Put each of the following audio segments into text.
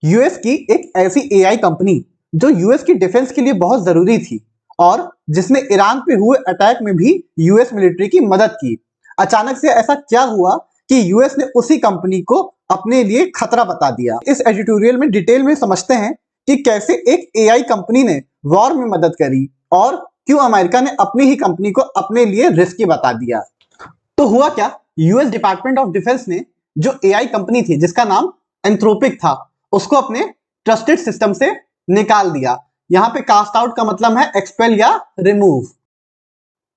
US की एक ऐसी एआई कंपनी जो यूएस की डिफेंस के लिए बहुत जरूरी थी और जिसने ईरान पे हुए अटैक में भी यूएस मिलिट्री की मदद की। अचानक से ऐसा क्या हुआ कि यूएस ने उसी कंपनी को अपने लिए खतरा बता दिया। इस एडिटोरियल में डिटेल में समझते हैं कि कैसे एक एआई कंपनी ने वॉर में मदद करी और क्यों अमेरिका ने अपनी ही कंपनी को अपने लिए रिस्की बता दिया। तो हुआ क्या, यूएस डिपार्टमेंट ऑफ डिफेंस ने जो एआई कंपनी थी जिसका नाम एंथ्रोपिक था उसको अपने ट्रस्टेड सिस्टम से निकाल दिया। यहां पे कास्ट आउट का मतलब है एक्सपेल या रिमूव।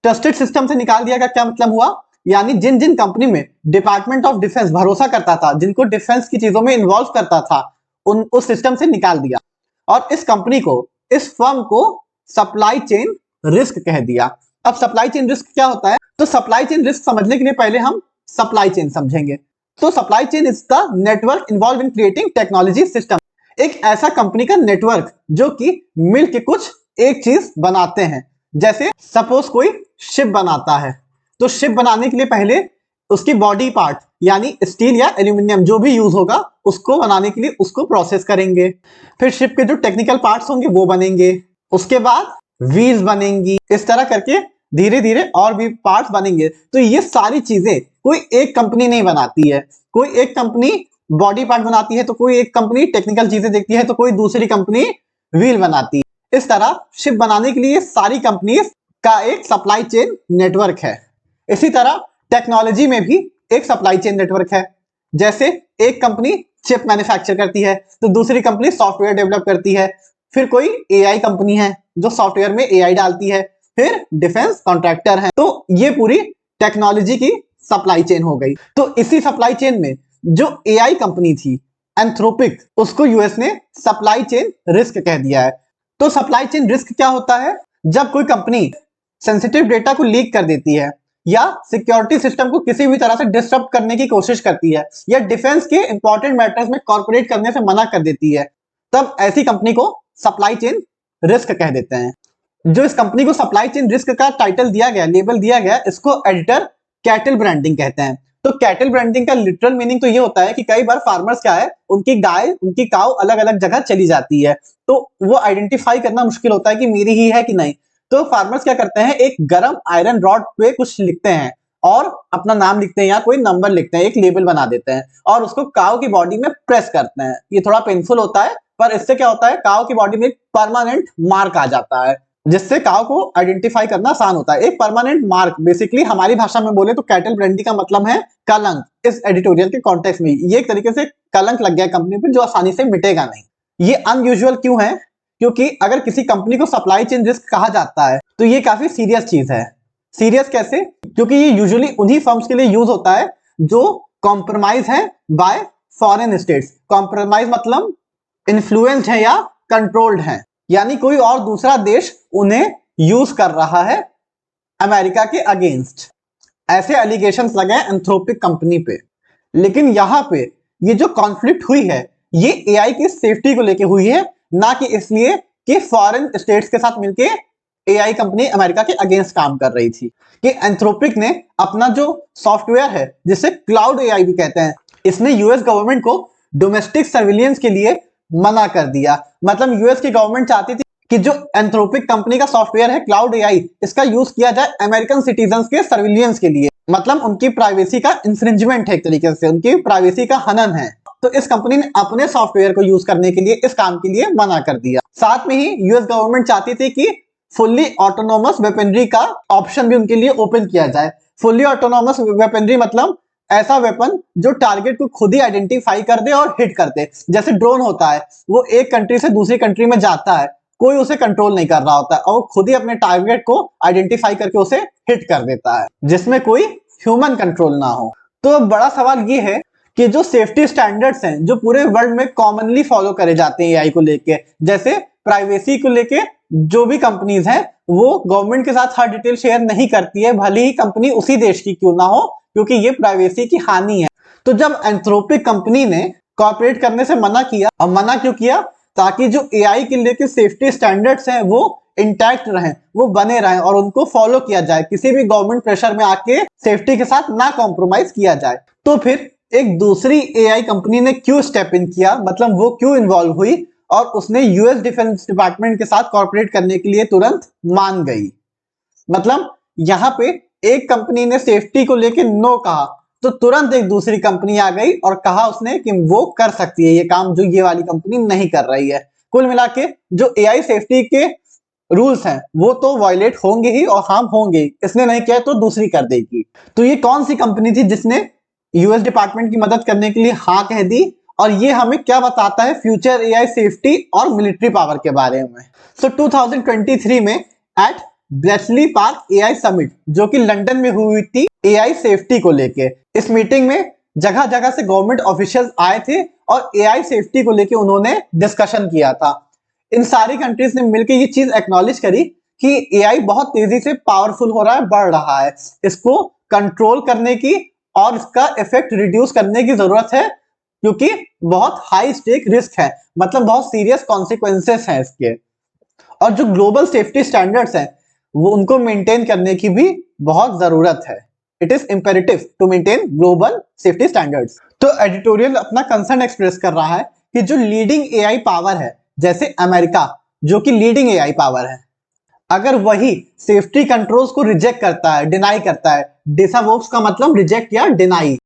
ट्रस्टेड सिस्टम से निकाल दिया का क्या मतलब हुआ, यानी जिन जिन कंपनी में डिपार्टमेंट ऑफ डिफेंस भरोसा करता था, जिनको डिफेंस की चीजों में इन्वॉल्व करता था, उस सिस्टम से निकाल दिया और इस कंपनी को, इस फर्म को सप्लाई चेन रिस्क कह दिया। अब सप्लाई चेन रिस्क क्या होता है, तो सप्लाई चेन रिस्क समझने के लिए पहले हम सप्लाई चेन समझेंगे। तो supply chain is the network involve in creating technology system. एक ऐसा कंपनी का नेटवर्क जो कि मिल के कुछ एक चीज बनाते हैं। जैसे सपोज कोई शिप बनाता है, तो शिप बनाने के लिए पहले उसकी बॉडी पार्ट यानी स्टील या एल्यूमिनियम जो भी यूज होगा उसको बनाने के लिए उसको प्रोसेस करेंगे। फिर शिप के जो टेक्निकल पार्ट्स होंगे वो बनेंगे, उसके बाद व्हील्स बनेंगी, इस तरह करके धीरे धीरे और भी पार्ट्स बनेंगे। तो ये सारी चीजें कोई एक कंपनी नहीं बनाती है। कोई एक कंपनी बॉडी पार्ट बनाती है, तो कोई एक कंपनी टेक्निकल चीजें देखती है, तो कोई दूसरी कंपनी व्हील बनाती है। इस तरह शिप बनाने के लिए सारी कंपनीज का एक सप्लाई चेन नेटवर्क है। इसी तरह टेक्नोलॉजी में भी एक सप्लाई चेन नेटवर्क है। जैसे एक कंपनी चिप मैन्युफैक्चर करती है, तो दूसरी कंपनी सॉफ्टवेयर डेवलप करती है, फिर कोई एआई कंपनी है जो सॉफ्टवेयर में एआई डालती है, फिर डिफेंस कॉन्ट्रैक्टर है। तो ये पूरी टेक्नोलॉजी की सप्लाई चेन हो गई। तो इसी सप्लाई चेन में जो एआई कंपनी थी एंथ्रोपिक, उसको यूएस ने सप्लाई चेन रिस्क कह दिया है। तो सप्लाई चेन रिस्क क्या होता है, जब कोई कंपनी सेंसिटिव डेटा को लीक कर देती है या सिक्योरिटी सिस्टम को किसी भी तरह से डिस्टर्ब करने की कोशिश करती है या डिफेंस के इंपॉर्टेंट मैटर्स में कॉर्पोरेट करने से मना कर देती है, तब ऐसी कंपनी को सप्लाई चेन रिस्क कह देते हैं। जो इस कंपनी को सप्लाई चेन रिस्क का टाइटल दिया गया, लेबल दिया गया, इसको एडिटर कैटल ब्रांडिंग कहते हैं। तो कैटल ब्रांडिंग का लिटरल मीनिंग तो ये होता है कि कई बार फार्मर्स क्या है, उनकी गाय, उनकी काऊ अलग अलग जगह चली जाती है, तो वो आइडेंटिफाई करना मुश्किल होता है कि मेरी ही है कि नहीं। तो फार्मर्स क्या करते हैं, एक गरम आयरन रॉड पे कुछ लिखते हैं और अपना नाम लिखते हैं या कोई नंबर लिखते हैं, एक लेबल बना देते हैं और उसको काऊ की बॉडी में प्रेस करते हैं। ये थोड़ा पेनफुल होता है, पर इससे क्या होता है, काऊ की बॉडी में एक परमानेंट मार्क आ जाता है, जिससे काऊ को आइडेंटिफाई करना आसान होता है। एक परमानेंट मार्क, बेसिकली हमारी भाषा में बोले तो कैटल ब्रांडिंग का मतलब है कलंक। इस एडिटोरियल के कॉन्टेक्स्ट में ये एक तरीके से कलंक लग गया कंपनी पर जो आसानी से मिटेगा नहीं। ये अनयूजुअल क्यों है, क्योंकि अगर किसी कंपनी को सप्लाई चेन रिस्क कहा जाता है तो ये काफी सीरियस चीज है। सीरियस कैसे, क्योंकि ये यूजुअली उन्हीं फर्म्स के लिए यूज होता है जो कॉम्प्रोमाइज है बाय फॉरेन स्टेट्स। कॉम्प्रोमाइज मतलब इन्फ्लुएंस्ड है या कंट्रोल्ड है, यानी कोई और दूसरा देश उन्हें यूज कर रहा है अमेरिका के अगेंस्ट। ऐसे एलिगेशंस लगे एंथ्रोपिक कंपनी पे। लेकिन यहां पे ये जो कॉन्फ्लिक्ट हुई है ये एआई की सेफ्टी को लेके हुई है, ना कि इसलिए कि फॉरेन स्टेट्स के साथ मिलके एआई कंपनी अमेरिका के अगेंस्ट काम कर रही थी। कि एंथ्रोपिक ने अपना जो सॉफ्टवेयर है जिसे क्लाउड एआई भी कहते हैं, इसने यूएस गवर्नमेंट को डोमेस्टिक सर्विलियंस के लिए मना कर दिया। मतलब यूएस की गवर्नमेंट चाहती थी कि जो एंथ्रोपिक कंपनी का सॉफ्टवेयर है क्लाउड एआई, इसका यूज किया जाए अमेरिकन सिटीजन्स के सर्विलियंस के लिए। मतलब उनकी प्राइवेसी का इंफ्रिंजमेंट है, एक तरीके से उनकी प्राइवेसी का हनन है। तो इस कंपनी ने अपने सॉफ्टवेयर को यूज करने के लिए, इस काम के लिए मना कर दिया। साथ में ही यूएस गवर्नमेंट चाहती थी कि फुल्ली ऑटोनोमस वेपनरी का ऑप्शन भी उनके लिए ओपन किया जाए। फुल्ली ऑटोनोमस वेपनरी मतलब ऐसा वेपन जो टारगेट को खुद ही आइडेंटिफाई कर दे और हिट कर दे। जैसे ड्रोन होता है, वो एक कंट्री से दूसरी कंट्री में जाता है, कोई उसे कंट्रोल नहीं कर रहा होता है और वो खुद ही अपने टारगेट को आइडेंटिफाई करके उसे हिट कर देता है, जिसमें कोई ह्यूमन कंट्रोल ना हो। तो बड़ा सवाल ये है कि जो सेफ्टी स्टैंडर्ड्स हैं जो पूरे वर्ल्ड में कॉमनली फॉलो करे जाते हैं एआई को लेके, जैसे प्राइवेसी को लेके जो भी कंपनीज हैं वो गवर्नमेंट के साथ हर डिटेल शेयर नहीं करती है, भले ही कंपनी उसी देश की क्यों ना हो, क्योंकि ये प्राइवेसी की हानि है। तो जब एंथ्रोपिक कंपनी ने कॉर्पोरेट करने से मना किया, और मना क्यों किया, ताकि जो एआई के लिए सेफ्टी स्टैंडर्ड्स हैं वो इंटैक्ट रहें, वो बने रहें और उनको फॉलो किया जाए, किसी भी गवर्नमेंट प्रेशर में आके सेफ्टी के साथ ना कॉम्प्रोमाइज किया जाए। तो फिर एक दूसरी एआई कंपनी ने क्यों स्टेप इन किया, मतलब वो क्यों इन्वॉल्व हुई और उसने यूएस डिफेंस डिपार्टमेंट के साथ कॉर्पोरेट करने के लिए तुरंत मान गई। मतलब यहाँ पे एक कंपनी ने सेफ्टी को लेके नो कहा तो तुरंत एक दूसरी कंपनी आ गई और कहा उसने कि वो कर सकती है ये काम जो ये वाली कंपनी नहीं कर रही है। कुल मिला के जो एआई सेफ्टी के रूल्स हैं वो तो वायलेट होंगे ही और हार्म होंगे, इसने नहीं किया तो दूसरी कर देगी। तो ये कौन सी कंपनी थी जिसने यूएस डिपार्टमेंट की मदद करने के लिए हाँ कह दी, और ये हमें क्या बताता है फ्यूचर एआई सेफ्टी और मिलिट्री पावर के बारे में। सो 2023 में एट ब्लेसली पार्क एआई समिट जो कि लंदन में हुई थी एआई सेफ्टी को लेके, इस मीटिंग में जगह जगह से गवर्नमेंट ऑफिशियल्स आए थे और एआई सेफ्टी को लेके उन्होंने डिस्कशन किया था। इन सारी कंट्रीज ने मिलकर ये चीज एक्नॉलेज करी कि एआई बहुत तेजी से पावरफुल हो रहा है, बढ़ रहा है, इसको कंट्रोल करने की और इसका इफेक्ट रिड्यूस करने की जरूरत है क्योंकि बहुत हाई स्टेक रिस्क है, मतलब बहुत सीरियस कॉन्सिक्वेंसेस हैं इसके। और जो ग्लोबल सेफ्टी स्टैंडर्ड्स हैं वो उनको मेंटेन करने की भी बहुत जरूरत है। It is imperative to maintain global safety standards. तो एडिटोरियल अपना कंसर्न एक्सप्रेस कर रहा है कि जो लीडिंग एआई पावर है जैसे अमेरिका जो कि लीडिंग एआई पावर है, अगर वही सेफ्टी कंट्रोल्स को रिजेक्ट करता है, डिनाई करता है, डिसअवोव्स का मतलब रिजेक्ट या डिनाई,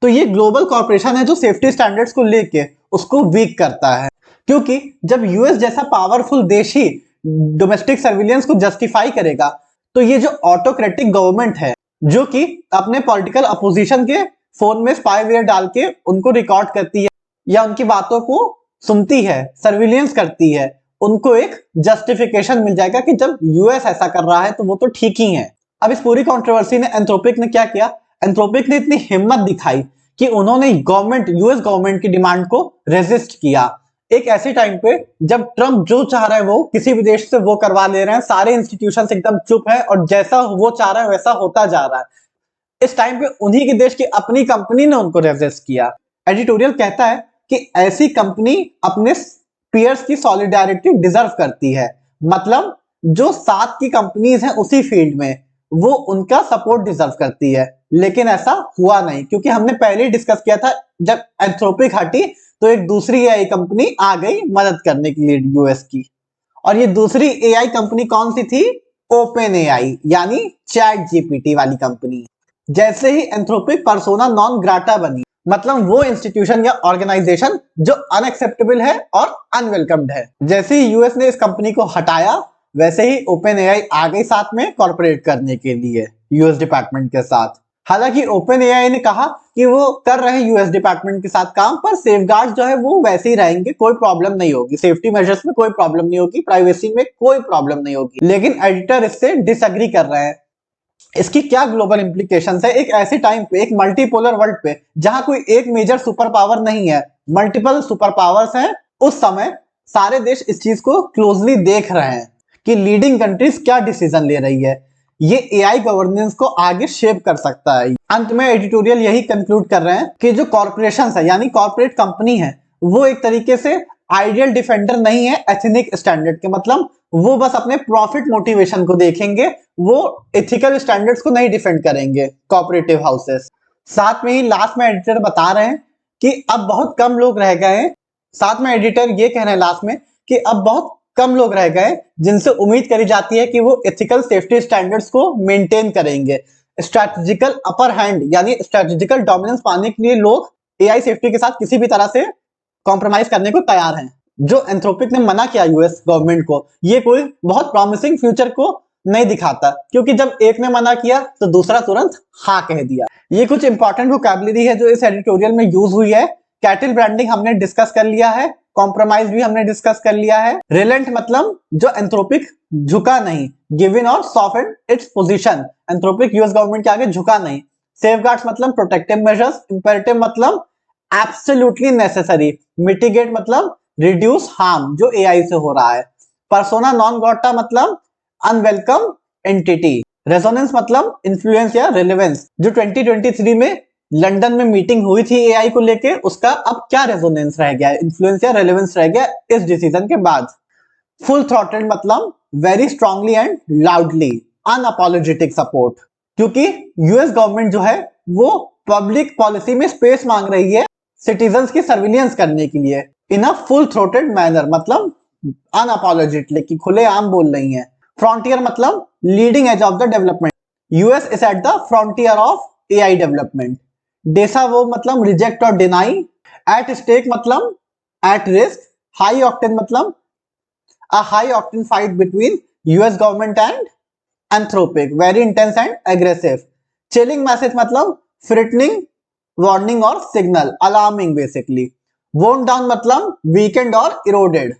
तो ये ग्लोबल कॉर्पोरेशन है जो सेफ्टी स्टैंडर्ड्स को लेके उसको वीक करता है। क्योंकि जब यूएस जैसा पावरफुल देश ही डोमेस्टिक सर्विलियंस को जस्टिफाई करेगा तो ये जो ऑटोक्रेटिक गवर्नमेंट है जो कि अपने पॉलिटिकल अपोजिशन के फोन में स्पाईवेयर डाल के उनको रिकॉर्ड करती है या उनकी बातों को सुनती है, सर्विलियंस करती है, उनको एक जस्टिफिकेशन मिल जाएगा कि जब यूएस ऐसा कर रहा है तो वो तो ठीक ही है। अब इस पूरी कंट्रोवर्सी ने एंथ्रोपिक ने क्या किया, एंथ्रोपिक ने इतनी हिम्मत दिखाई कि उन्होंने गवर्नमेंट यूएस गवर्नमेंट की डिमांड को रेजिस्ट किया एक ऐसे टाइम पे जब ट्रम्प जो चाह रहा है वो किसी भी देश से वो करवा ले रहे हैं, सारे इंस्टीट्यूशंस एकदम चुप है और जैसा वो चाह रहा है वैसा होता जा रहा है। इस टाइम पे उन्हीं के देश की अपनी कंपनी ने उनको रेजिस्ट किया। एडिटोरियल कहता है कि ऐसी कंपनी अपने पीयर्स की सॉलिडारिटी डिजर्व करती है, मतलब जो साथ की कंपनीज हैं उसी फील्ड में वो उनका सपोर्ट डिजर्व करती है। लेकिन ऐसा हुआ नहीं क्योंकि हमने पहले ही डिस्कस किया था जब एंथ्रोपिक हटी तो एक दूसरी एआई कंपनी आ गई मदद करने के लिए यूएस की, और ये दूसरी एआई कंपनी कौन सी थी, ओपन एआई यानी चैट जीपीटी वाली कंपनी। जैसे ही एंथ्रोपिक पर्सोना नॉन ग्राटा बनी, मतलब वो इंस्टीट्यूशन या ऑर्गेनाइजेशन जो अनएक्सेप्टेबल है और अनवेलकम्ड है, जैसे ही यूएस ने इस कंपनी को हटाया वैसे ही ओपन एआई आ गई साथ में कॉर्पोरेट करने के लिए यूएस डिपार्टमेंट के साथ। हालांकि ओपन एआई ने कहा कि वो कर रहे हैं यूएस डिपार्टमेंट के साथ काम, पर सेफगार्ड जो है वो वैसे ही रहेंगे, कोई प्रॉब्लम नहीं होगी, सेफ्टी मेजर्स में कोई प्रॉब्लम नहीं होगी, प्राइवेसी में कोई प्रॉब्लम नहीं होगी। लेकिन एडिटर इससे डिसएग्री कर रहे हैं। इसकी क्या ग्लोबल इंप्लीकेशंस है एक ऐसे टाइम पे, एक मल्टीपोलर वर्ल्ड पे जहां कोई एक मेजर सुपर पावर नहीं है, मल्टीपल सुपर पावर्स हैं। उस समय सारे देश इस चीज को क्लोजली देख रहे हैं कि लीडिंग कंट्रीज क्या डिसीजन ले रही है, ये एआई गवर्नेंस को आगे शेप कर सकता है। अंत में एडिटोरियल यही कंक्लूड कर रहे हैं कि जो कॉर्पोरेशंस है यानी कॉर्पोरेट कंपनी है वो एक तरीके से आइडियल डिफेंडर नहीं है एथनिक स्टैंडर्ड के, मतलब वो बस अपने प्रॉफिट मोटिवेशन को देखेंगे, वो एथिकल स्टैंडर्ड्स को नहीं डिफेंड करेंगे कॉर्पोरेटिव हाउसेस। साथ में ही लास्ट में एडिटर बता रहे हैं कि अब बहुत कम लोग रह गए हैं, साथ में एडिटर ये कह रहे हैं लास्ट में कि अब बहुत कम लोग रह गए जिनसे उम्मीद करी जाती है कि वो एथिकल सेफ्टी स्टैंडर्ड्स को मेंटेन करेंगे। स्ट्रैटेजिकल अपर हैंड यानी स्ट्रैटेजिकल डोमिनेंस पाने के लिए लोग एआई सेफ्टी के साथ किसी भी तरह से कॉम्प्रोमाइज करने को तैयार हैं। जो एंथ्रोपिक ने मना किया यूएस गवर्नमेंट को, ये कोई बहुत प्रॉमिसिंग फ्यूचर को नहीं दिखाता क्योंकि जब एक ने मना किया तो दूसरा तुरंत हाँ कह दिया। ये कुछ इंपॉर्टेंट वोकैबुलरी है जो इस एडिटोरियल में यूज हुई है। कैटल ब्रांडिंग हमने डिस्कस कर लिया है, कॉम्प्रोमाइज भी हमने डिस्कस कर लिया है। रिलेंट मतलब जो एंथ्रोपिक झुका नहीं, गिव इन और soften its position, Anthropic US government के आगे झुका नहीं। सेफगार्ड्स मतलब प्रोटेक्टिव मेजर्स, इंपेरेटिव मतलब एब्सोल्युटली नेसेसरी, मिटिगेट मतलब रिड्यूस हार्म जो एआई से हो रहा है। पर्सोना नॉन ग्राटा मतलब अनवेलकम एंटिटी। रेजोनेंस मतलब इन्फ्लुएंस या रेलेवेंस। जो 2023 में लंदन में मीटिंग हुई थी एआई को लेके, उसका अब क्या रेजोनेंस रह गया है, इन्फ्लुएंस या रेलेवेंस रह गया इस डिसीजन के बाद। फुल थ्रॉटल्ड मतलब very strongly and loudly, unapologetic support, क्योंकि यूएस गवर्नमेंट जो है वो पब्लिक पॉलिसी में स्पेस मांग रही है सिटीजन्स की सर्विलियंस करने के लिए in a full throated manner, मतलब अनअपोलोजेटिकली, कि खुले आम बोल रही हैं। फ्रंटियर मतलब leading edge of the development, US is at the frontier of AI development. डेसा वो मतलब रिजेक्ट और डिनाई, एट स्टेक मतलब एट रिस्क, हाई ऑक्टेन मतलब a high octane fight between US government and Anthropic, very intense and aggressive. Chilling message मतलब threatening, warning और signal, alarming basically. Worn down मतलब weakened और eroded.